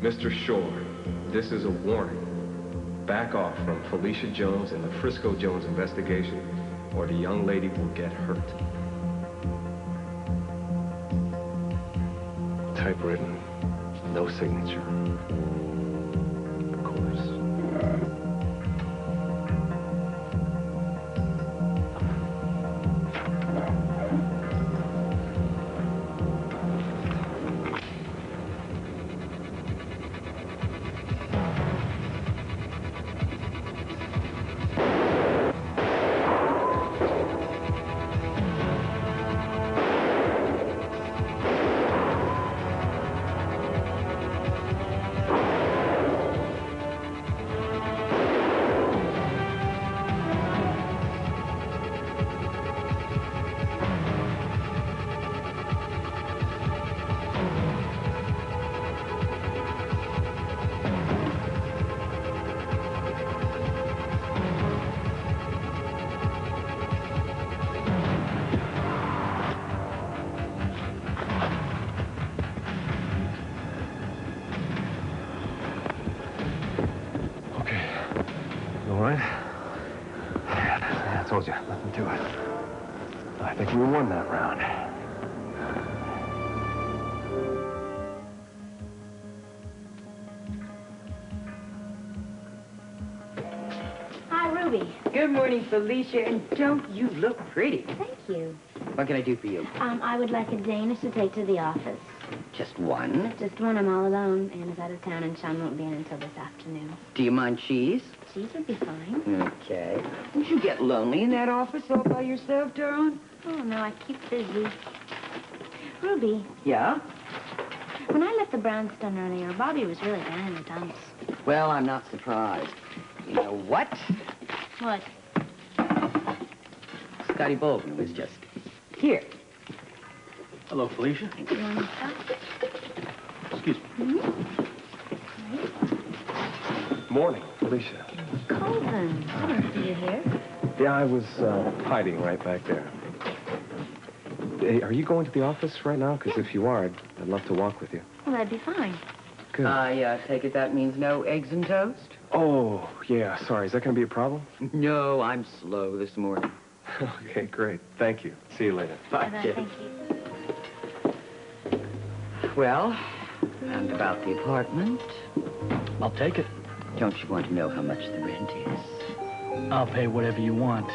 Mr. Shore, this is a warning. Back off from Felicia Jones and the Frisco Jones investigation, or the young lady will get hurt. Typewritten, no signature. Of course. I told you, nothing to it. I think we won that round. Hi, Ruby. Good morning, Felicia, and don't you look pretty? Thank you. What can I do for you? I would like a Danish to take to the office. Just one? Just one. I'm all alone. Anna's out of town, and Sean won't be in until this afternoon. Do you mind cheese? Cheese would be fine. Okay. Don't you get lonely in that office all by yourself, darling? Oh, no, I keep busy. Ruby. Yeah? When I left the brownstone earlier, Bobby was really down in the dumps. Well, I'm not surprised. You know what? What? Scotty Bolton was just here. Hello, Felicia. You want to stop? Excuse me. Morning, Felicia. Colvin, I didn't see you here. Yeah, I was hiding right back there. Hey, are you going to the office right now? Because if you are, I'd love to walk with you. Well, that'd be fine. Good. I take it that means no eggs and toast? Oh, yeah, sorry. Is that going to be a problem? No, I'm slow this morning. Okay, great. Thank you. See you later. Bye, kid. Thank you. Well, and about the apartment? I'll take it. Don't you want to know how much the rent is? I'll pay whatever you want.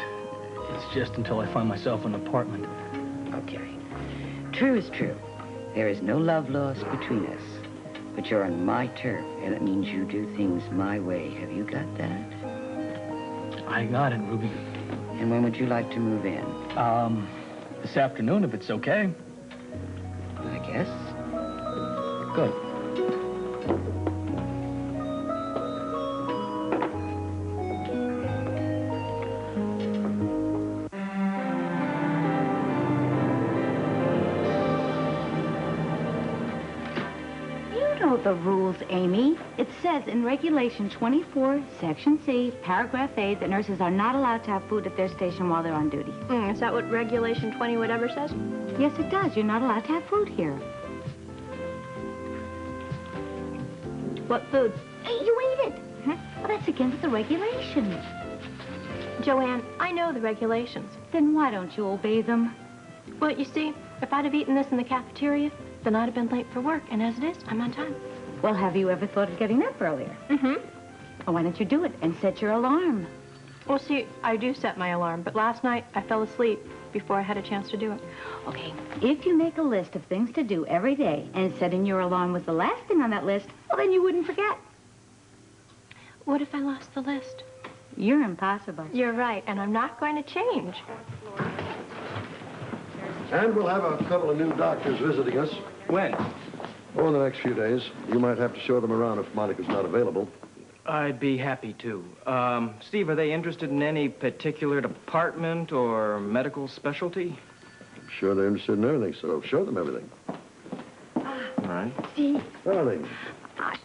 It's just until I find myself an apartment. Okay. True is true. There is no love lost between us. But you're on my turf, and it means you do things my way. Have you got that? I got it, Ruby. And when would you like to move in? This afternoon, if it's okay. I guess. Good. The rules, Amy. It says in Regulation 24, Section C, Paragraph A, that nurses are not allowed to have food at their station while they're on duty. Is that what Regulation 20 whatever says? Yes, it does. You're not allowed to have food here. What food? Hey, you ate it. Well, that's against the regulations. Joanne, I know the regulations. Then why don't you obey them? Well, you see, if I'd have eaten this in the cafeteria, then I'd have been late for work, and as it is, I'm on time. Well, have you ever thought of getting up earlier? Mm-hmm. Well, why don't you do it and set your alarm? Well, see, I do set my alarm, but last night I fell asleep before I had a chance to do it. Okay, if you make a list of things to do every day and setting your alarm was the last thing on that list, well, then you wouldn't forget. What if I lost the list? You're impossible. You're right, and I'm not going to change. And we'll have a couple of new doctors visiting us. When? Oh, in the next few days. You might have to show them around if Monica's not available. I'd be happy to. Steve, are they interested in any particular department or medical specialty? I'm sure they're interested in everything, so show them everything. All right. Steve. Darling.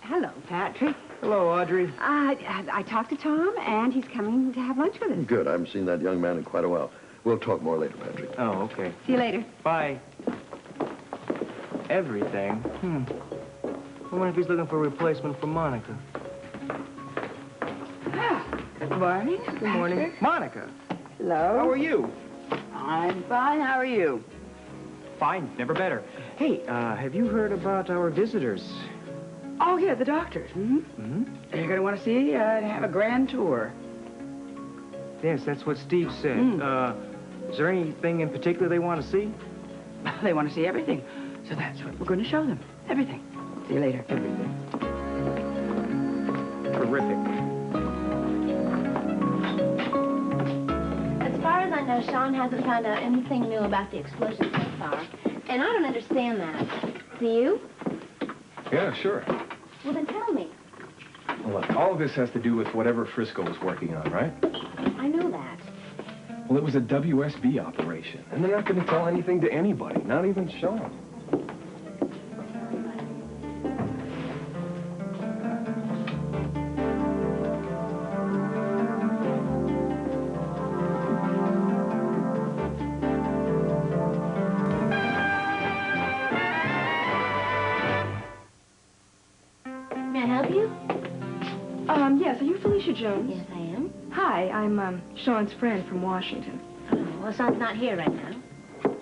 Hello, Patrick. Hello, Audrey. I talked to Tom, and he's coming to have lunch with us. Good. I haven't seen that young man in quite a while. We'll talk more later, Patrick. Oh, okay. See you later. Bye. Everything? I wonder if he's looking for a replacement for Monica. Good morning. Good morning. Monica, Hello. how are you? I'm fine. How are you? Fine, never better. Hey, have you heard about our visitors? Oh, yeah, the doctors. Mm-hmm. They're going to want to see you and have a grand tour. Yes, that's what Steve said. Is there anything in particular they want to see? They want to see everything. So that's what we're going to show them. Everything. See you later. Everything. Terrific. As far as I know, Sean hasn't found out anything new about the explosion so far. And I don't understand that. Do you? Yeah, sure. Well, then tell me. Well, look, all of this has to do with whatever Frisco was working on, right? I know that. Well, it was a WSB operation, and they're not going to tell anything to anybody, not even Sean. May I help you? Yes, are you Felicia Jones? Yes, I am. Hi, I'm Sean's friend from Washington. Oh, well, Sean's not here right now.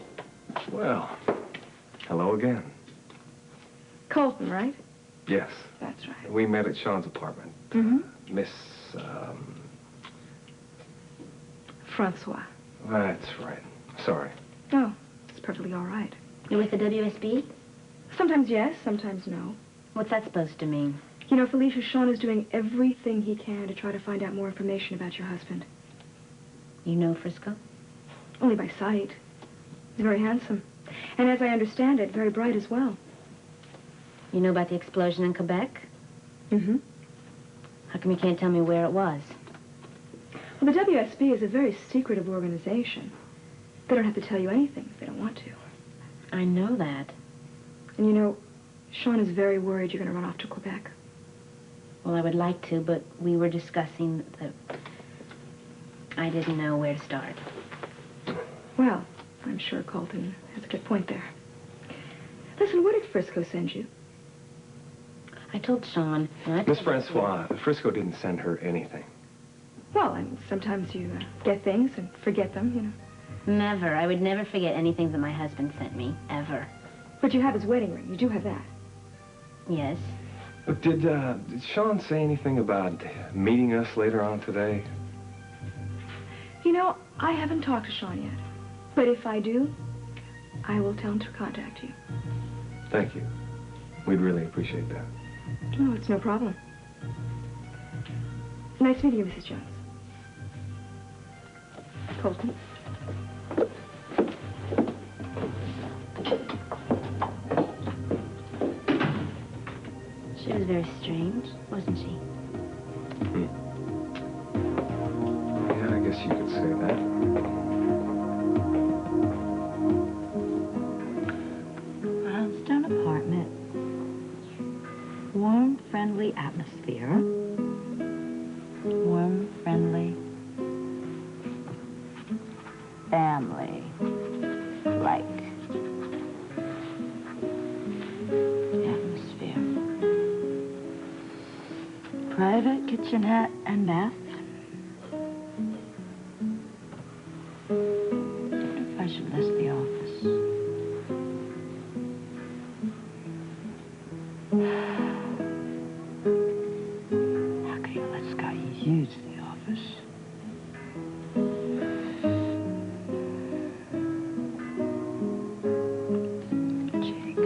Well, hello again. Colton, right? Yes, That's right. we met at Sean's apartment. Mm-hmm. Miss, Francois. that's right. Sorry. Oh, it's perfectly all right. You're with the WSB? Sometimes yes, sometimes no. What's that supposed to mean? You know, Felicia, Sean is doing everything he can to try to find out more information about your husband. You know Frisco? Only by sight. He's very handsome. And as I understand it, very bright as well. You know about the explosion in Quebec? Mm-hmm. How come you can't tell me where it was? Well, the WSB is a very secretive organization. They don't have to tell you anything if they don't want to. I know that. And you know, Sean is very worried you're going to run off to Quebec. Well, I would like to, but we were discussing the... I didn't know where to start. Well, I'm sure Colton has a good point there. Listen, where did Frisco send you? I told Sean... and I Miss told him- Francois, Frisco didn't send her anything. Well, I mean, sometimes you get things and forget them, you know. Never. I would never forget anything that my husband sent me, ever. But you have his wedding ring. You do have that. Yes. But did Sean say anything about meeting us later on today? You know, I haven't talked to Sean yet. But if I do, I will tell him to contact you. Thank you. We'd really appreciate that. Oh, it's no problem. Nice meeting you, Mrs. Jones. Colton. She was very strange, wasn't she? Yeah, I guess you could say that. Brownstone apartment. Warm, friendly atmosphere. Warm, friendly family. Like atmosphere. Private kitchenette and bath. I wonder if I should list the office. How can you let Scott use the office? Jake.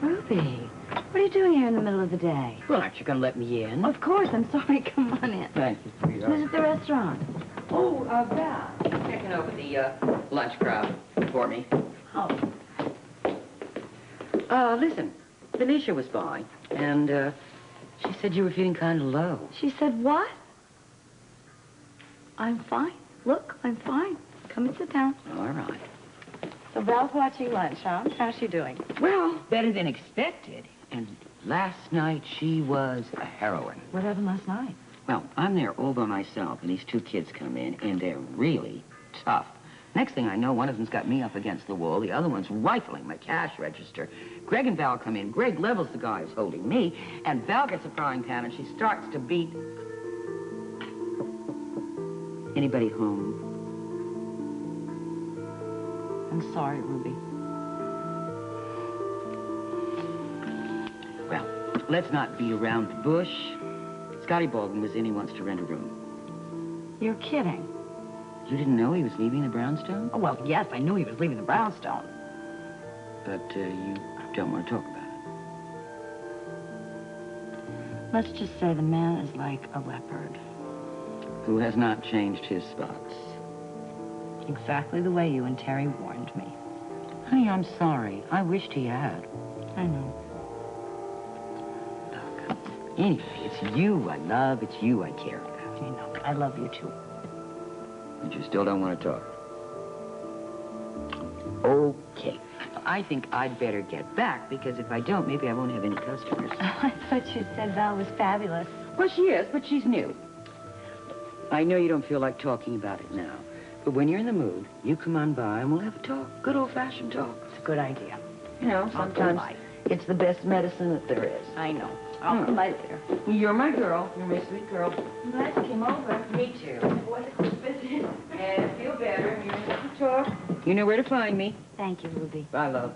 Ruby, what are you doing here in the middle of the day? Well, aren't you going to let me in? Of course, I'm sorry. Come on in. Thank you, Who's sweetheart. at the restaurant? Oh, Val. Checking over the lunch crowd for me. Oh. Listen, Felicia was by, and she said you were feeling kind of low. She said what? I'm fine. Look, I'm fine. Come and sit down. All right. So Val's watching lunch, huh? How's she doing? Well, better than expected. And last night, she was a heroine. What happened last night? Well, I'm there all by myself, and these two kids come in, and they're really tough. Next thing I know, one of them's got me up against the wall. The other one's rifling my cash register. Greg and Val come in. Greg levels the guy who's holding me, and Val gets a frying pan, and she starts to beat... Anybody home? I'm sorry, Ruby. Well, let's not beat around the bush. Scotty Baldwin was in. He wants to rent a room. You're kidding. You didn't know he was leaving the Brownstone? Oh, well, yes, I knew he was leaving the Brownstone. But you don't want to talk about it. Let's just say the man is like a leopard. Who has not changed his spots? Exactly the way you and Terry warned me. Honey, I'm sorry. I wished he had. I know. Look, anyway, it's you I love. It's you I care about. You know, I love you, too. But you still don't want to talk. Okay. I think I'd better get back, because if I don't, maybe I won't have any customers. I thought you said Val was fabulous. Well, she is, but she's new. I know you don't feel like talking about it now, but when you're in the mood, you come on by and we'll have a talk. Good old-fashioned talk. It's a good idea. You know, sometimes it's the best medicine that there is. I know. I'll come by there. You're my girl. You're my sweet girl. I'm glad you came over. Me too. Boy, it was busy. And I feel better. You're in to talk. You know where to find me. Thank you, Ruby. Bye, love.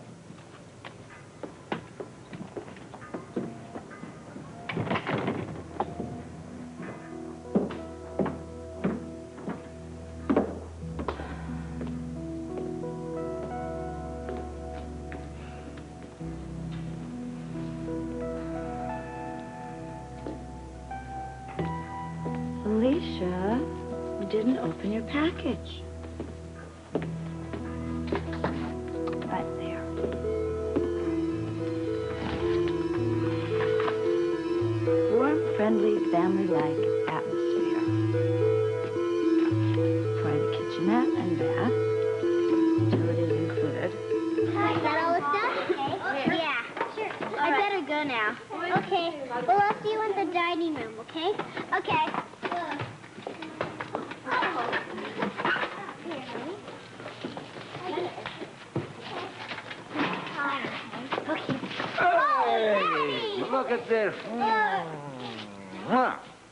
Alicia, you didn't open your package. Right there. Warm, friendly, family-like atmosphere. Private kitchenette and bath. Utilities included. Is that all the stuff? Okay. Yeah, sure. I better go now. Okay. Well, I'll see you in the dining room, okay? Okay. Hey, look at this.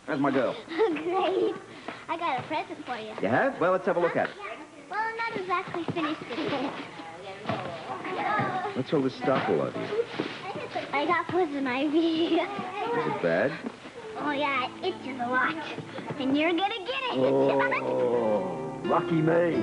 There's my girl. Great. I got a present for you. You have? Well, let's have a look at it. Well, I'm not exactly finished with it. What's all this stuff all over you? I got poison ivy. Is it bad? Oh, yeah, it itches a lot. And you're gonna get it. Oh, lucky me.